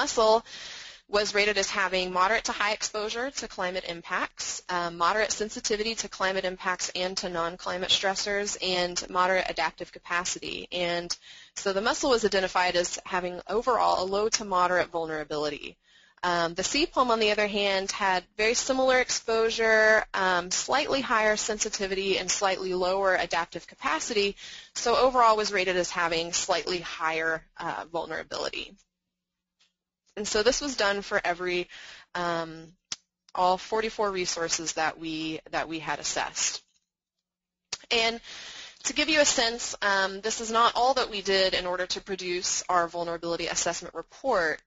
mussel was rated as having moderate to high exposure to climate impacts, moderate sensitivity to climate impacts and to non-climate stressors, and moderate adaptive capacity. And so the mussel was identified as having overall a low to moderate vulnerability. The sea plum, on the other hand, had very similar exposure, slightly higher sensitivity, and slightly lower adaptive capacity, so overall was rated as having slightly higher vulnerability. And so this was done for all 44 resources that we had assessed. And to give you a sense, this is not all that we did in order to produce our vulnerability assessment report.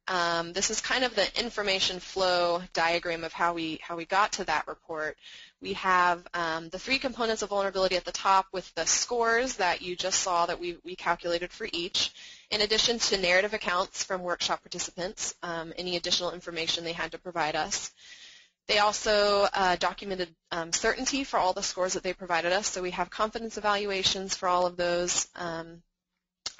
This is kind of the information flow diagram of how we got to that report. We have the 3 components of vulnerability at the top with the scores that you just saw that we calculated for each, in addition to narrative accounts from workshop participants, any additional information they had to provide us. They also documented certainty for all the scores that they provided us, so we have confidence evaluations for all of those.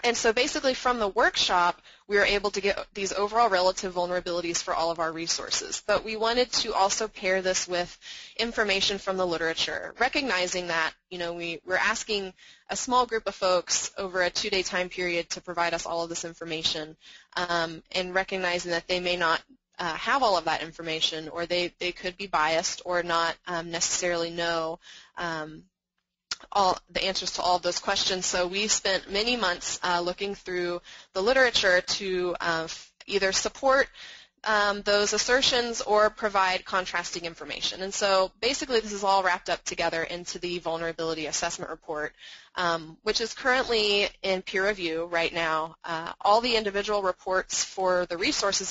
And so basically from the workshop, we were able to get these overall relative vulnerabilities for all of our resources. But we wanted to also pair this with information from the literature, recognizing that, you know, we're asking a small group of folks over a 2-day time period to provide us all of this information, and recognizing that they may not have all of that information, or they could be biased or not necessarily know all the answers to all of those questions. So we spent many months looking through the literature to either support those assertions or provide contrasting information. And so basically this is all wrapped up together into the vulnerability assessment report, which is currently in peer review right now. All the individual reports for the resources